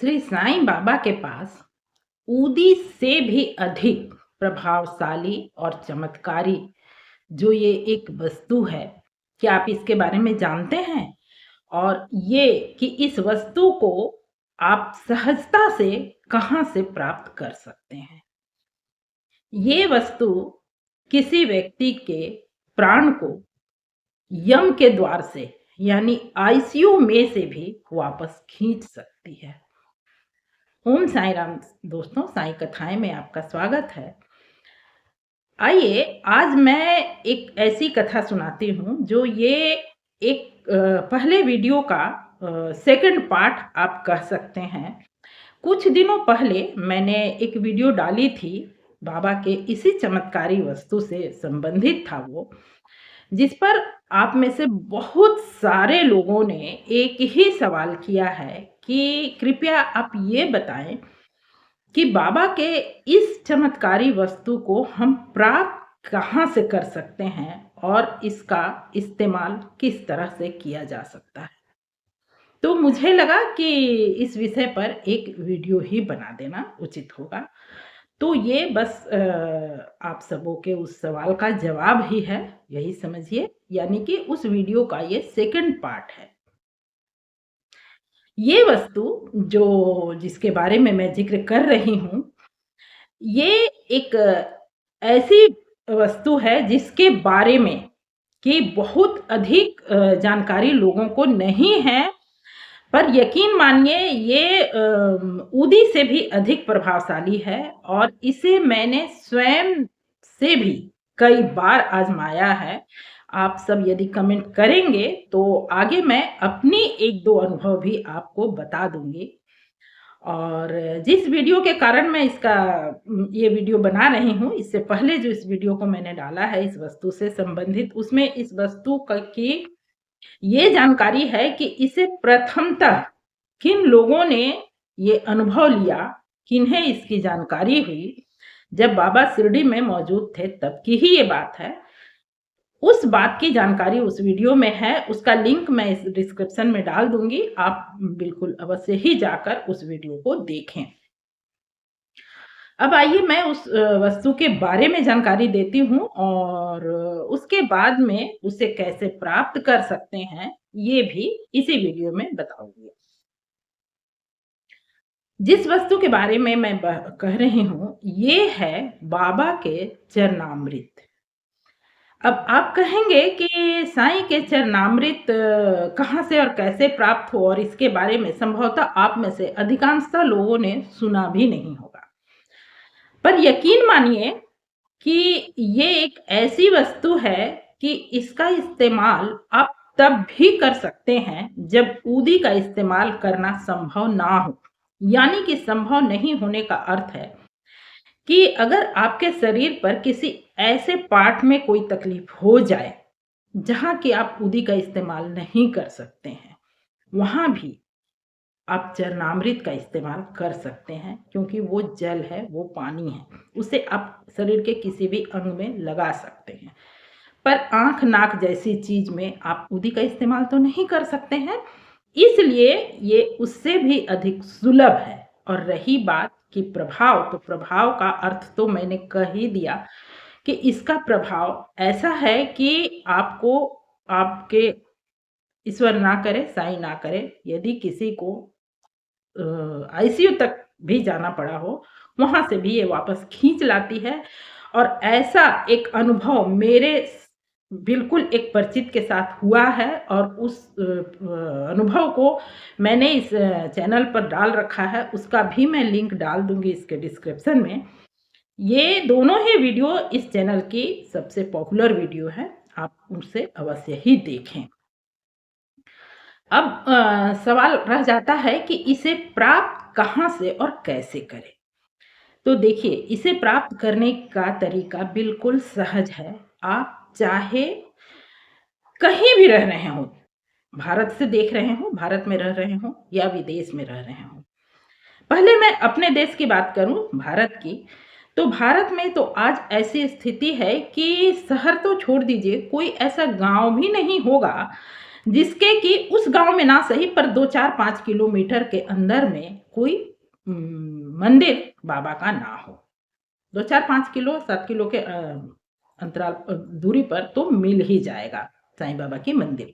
श्री साईं बाबा के पास ऊदी से भी अधिक प्रभावशाली और चमत्कारी जो ये एक वस्तु है, क्या आप इसके बारे में जानते हैं? और ये कि इस वस्तु को आप सहजता से कहाँ से प्राप्त कर सकते हैं? ये वस्तु किसी व्यक्ति के प्राण को यम के द्वार से यानी आईसीयू में से भी वापस खींच सकती है। ओम साईं राम दोस्तों, साईं कथाएं में आपका स्वागत है। आइए आज मैं एक ऐसी कथा सुनाती हूँ जो ये एक पहले वीडियो का सेकंड पार्ट आप कह सकते हैं। कुछ दिनों पहले मैंने एक वीडियो डाली थी बाबा के इसी चमत्कारी वस्तु से संबंधित था वो, जिस पर आप में से बहुत सारे लोगों ने एक ही सवाल किया है कि कृपया आप ये बताएं कि बाबा के इस चमत्कारी वस्तु को हम प्राप्त कहाँ से कर सकते हैं और इसका इस्तेमाल किस तरह से किया जा सकता है। तो मुझे लगा कि इस विषय पर एक वीडियो ही बना देना उचित होगा। तो ये बस आप सबों के उस सवाल का जवाब ही है, यही समझिए, यानी कि उस वीडियो का ये सेकंड पार्ट है। ये वस्तु जो जिसके बारे में मैं जिक्र कर रही हूँ, ये एक ऐसी वस्तु है जिसके बारे में कि बहुत अधिक जानकारी लोगों को नहीं है, पर यकीन मानिए ये ऊदी से भी अधिक प्रभावशाली है और इसे मैंने स्वयं से भी कई बार आजमाया है। आप सब यदि कमेंट करेंगे तो आगे मैं अपनी एक दो अनुभव भी आपको बता दूंगी। और जिस वीडियो के कारण मैं ये वीडियो बना रही हूँ, इससे पहले जो इस वीडियो को मैंने डाला है इस वस्तु से संबंधित, उसमें इस वस्तु की ये जानकारी है कि इसे प्रथमतः किन लोगों ने ये अनुभव लिया, किन्हें इसकी जानकारी हुई, जब बाबा शिरडी में मौजूद थे तब की ही ये बात है। उस बात की जानकारी उस वीडियो में है, उसका लिंक मैं इस डिस्क्रिप्शन में डाल दूंगी, आप बिल्कुल अवश्य ही जाकर उस वीडियो को देखें। अब आइए मैं उस वस्तु के बारे में जानकारी देती हूँ और उसके बाद में उसे कैसे प्राप्त कर सकते हैं ये भी इसी वीडियो में बताऊंगी। जिस वस्तु के बारे में मैं कह रही हूँ ये है बाबा के चरणामृत। अब आप कहेंगे कि साईं के चरणामृत कहाँ से और कैसे प्राप्त हो, और इसके बारे में संभवतः आप में से अधिकांशतः लोगों ने सुना भी नहीं होगा। पर यकीन मानिए कि ये एक ऐसी वस्तु है कि इसका इस्तेमाल आप तब भी कर सकते हैं जब ऊदी का इस्तेमाल करना संभव ना हो। यानी कि संभव नहीं होने का अर्थ है कि अगर आपके शरीर पर किसी ऐसे पार्ट में कोई तकलीफ हो जाए जहां कि आप ऊदी का इस्तेमाल नहीं कर सकते हैं, वहां भी आप चरणामृत का इस्तेमाल कर सकते हैं, क्योंकि वो जल है, वो पानी है, उसे आप शरीर के किसी भी अंग में लगा सकते हैं। पर आंख नाक जैसी चीज में आप ऊदी का इस्तेमाल तो नहीं कर सकते हैं, इसलिए ये उससे भी अधिक सुलभ है। और रही बात कि प्रभाव, तो प्रभाव का अर्थ तो मैंने कह ही दिया कि इसका प्रभाव ऐसा है कि आपको, आपके, ईश्वर ना करे, साईं ना करे, यदि किसी को आईसीयू तक भी जाना पड़ा हो, वहां से भी ये वापस खींच लाती है। और ऐसा एक अनुभव मेरे बिल्कुल एक परिचित के साथ हुआ है और उस अनुभव को मैंने इस चैनल पर डाल रखा है, उसका भी मैं लिंक डाल दूंगी इसके डिस्क्रिप्शन में। ये दोनों ही वीडियो इस चैनल की सबसे पॉपुलर वीडियो है, आप उनसे अवश्य ही देखें। अब सवाल रह जाता है कि इसे प्राप्त कहाँ से और कैसे करें। तो देखिए, इसे प्राप्त करने का तरीका बिल्कुल सहज है। आप चाहे कहीं भी रह रहे हो, भारत से देख रहे हो, भारत में रह रहे हो या विदेश में रह रहे हो। पहले मैं अपने देश की बात करूं, भारत की, तो भारत में तो आज ऐसी स्थिति है कि शहर तो छोड़ दीजिए, कोई ऐसा गांव भी नहीं होगा जिसके कि उस गाँव में ना सही पर 2, 4, 5 किलोमीटर के अंदर में कोई मंदिर बाबा का ना हो। 2, 4, 5 किलो, 7 किलो के अंतराल दूरी पर तो मिल ही जाएगा साईं बाबा की मंदिर।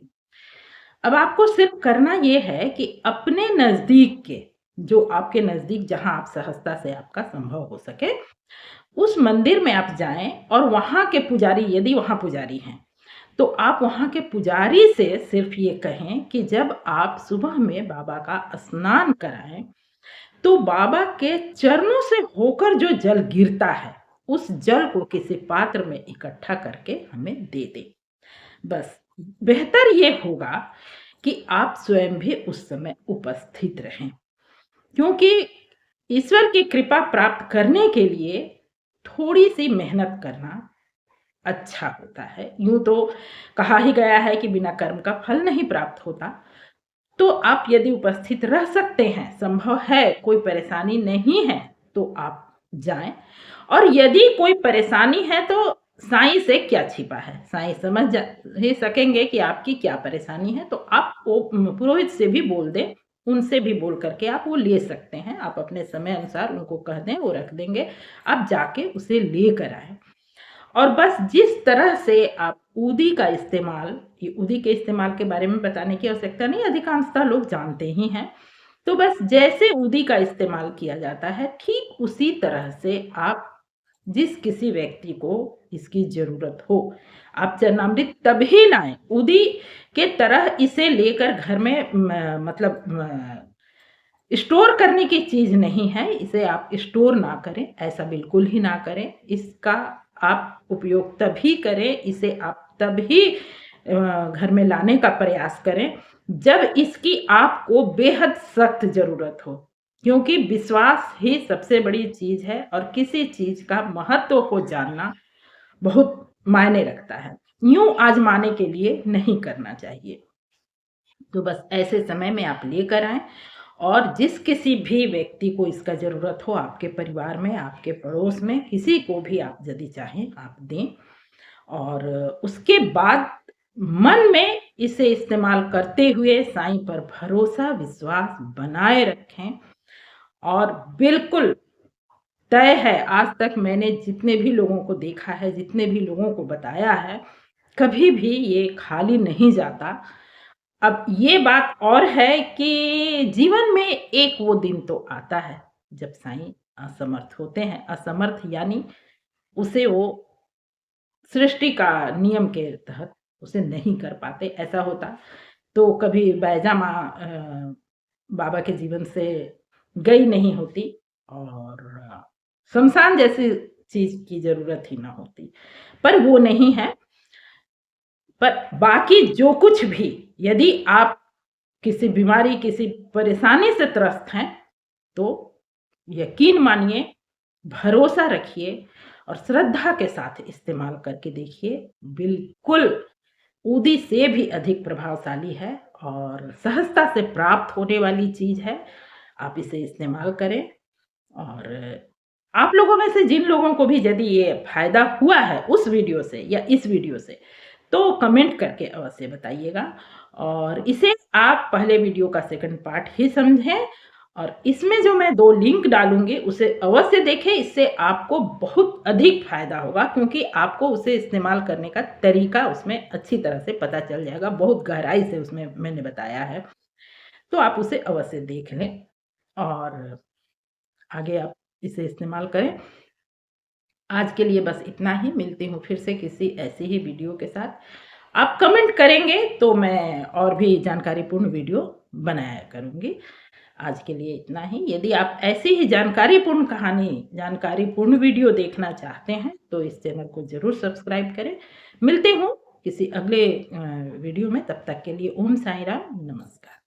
अब आपको सिर्फ करना ये है कि अपने नज़दीक के, जो आपके नज़दीक जहाँ आप सहजता से आपका संभव हो सके, उस मंदिर में आप जाएँ और वहाँ के पुजारी, यदि वहाँ पुजारी हैं, तो आप वहाँ के पुजारी से सिर्फ ये कहें कि जब आप सुबह में बाबा का स्नान कराएँ, तो बाबा के चरणों से होकर जो जल गिरता है, उस जल को किसी पात्र में इकट्ठा करके हमें दे दें। बस बेहतर ये होगा कि आप स्वयं भी उस समय उपस्थित रहें, क्योंकि ईश्वर की कृपा प्राप्त करने के लिए थोड़ी-सी मेहनत करना अच्छा होता है। यूँ तो कहा ही गया है कि बिना कर्म का फल नहीं प्राप्त होता। तो आप यदि उपस्थित रह सकते हैं, संभव है, कोई परेशानी नहीं है, तो आप जाएँ और यदि कोई परेशानी है तो साईं से क्या छिपा है, साईं समझ ही सकेंगे कि आपकी क्या परेशानी है, तो आप वो पुरोहित से भी बोल दें, उनसे भी बोल कर के आप वो ले सकते हैं। आप अपने समय अनुसार उनको कह दें, वो रख देंगे, आप जाके उसे लेकर आएँ। और बस जिस तरह से आप ऊदी का इस्तेमाल, ये ऊदी के इस्तेमाल के बारे में बताने की आवश्यकता नहीं, अधिकांशतः लोग जानते ही हैं। तो बस जैसे ऊदी का इस्तेमाल किया जाता है, ठीक उसी तरह से आप जिस किसी व्यक्ति को इसकी ज़रूरत हो, आप चरणामृत तभी लाएँ, ऊदी के तरह इसे लेकर घर में मतलब स्टोर करने की चीज़ नहीं है, इसे आप स्टोर ना करें, ऐसा बिल्कुल ही ना करें। इसका आप उपयोग तभी करें, इसे आप तभी घर में लाने का प्रयास करें, जब इसकी आपको बेहद सख्त ज़रूरत हो। क्योंकि विश्वास ही सबसे बड़ी चीज़ है और किसी चीज़ का महत्व को जानना बहुत मायने रखता है। यूँ आज़माने के लिए नहीं करना चाहिए। तो बस ऐसे समय में आप लेकर आएँ और जिस किसी भी व्यक्ति को इसका ज़रूरत हो, आपके परिवार में, आपके पड़ोस में, किसी को भी आप यदि चाहें आप दें और उसके बाद मन में इसे इस्तेमाल करते हुए साईं पर भरोसा, विश्वास बनाए रखें और बिल्कुल तय है, आज तक मैंने जितने भी लोगों को देखा है, जितने भी लोगों को बताया है, कभी भी ये खाली नहीं जाता। अब ये बात और है कि जीवन में एक वो दिन तो आता है, जब साईं असमर्थ होते हैं। असमर्थ यानी उसे वो सृष्टि का नियम के तहत उसे नहीं कर पाते, ऐसा होता तो कभी बैजा माँ बाबा के जीवन से गई नहीं होती और श्मशान जैसी चीज़ की ज़रूरत ही ना होती। पर वो नहीं है, पर बाकी जो कुछ भी यदि आप किसी बीमारी, किसी परेशानी से त्रस्त हैं, तो यकीन मानिए, भरोसा रखिए और श्रद्धा के साथ इस्तेमाल करके देखिए, बिल्कुल ऊदी से भी अधिक प्रभावशाली है और सहजता से प्राप्त होने वाली चीज़ है। आप इसे इस्तेमाल करें और आप लोगों में से जिन लोगों को भी यदि ये फ़ायदा हुआ है उस वीडियो से या इस वीडियो से, तो कमेंट करके अवश्य बताइएगा और इसे आप पहले वीडियो का सेकंड पार्ट ही समझें और इसमें जो मैं 2 लिंक डालूँगी उसे अवश्य देखें, इससे आपको बहुत अधिक फ़ायदा होगा क्योंकि आपको उसे इस्तेमाल करने का तरीका उसमें अच्छी तरह से पता चल जाएगा, बहुत गहराई से उसमें मैंने बताया है। तो आप उसे अवश्य देख लें और आगे आप इसे इस्तेमाल करें। आज के लिए बस इतना ही, मिलती हूँ फिर से किसी ऐसी ही वीडियो के साथ। आप कमेंट करेंगे तो मैं और भी जानकारीपूर्ण वीडियो बनाया करूँगी। आज के लिए इतना ही। यदि आप ऐसी ही जानकारीपूर्ण कहानी, जानकारीपूर्ण वीडियो देखना चाहते हैं, तो इस चैनल को ज़रूर सब्सक्राइब करें। मिलते हूँ किसी अगले वीडियो में, तब तक के लिए ओम साईं राम, नमस्कार।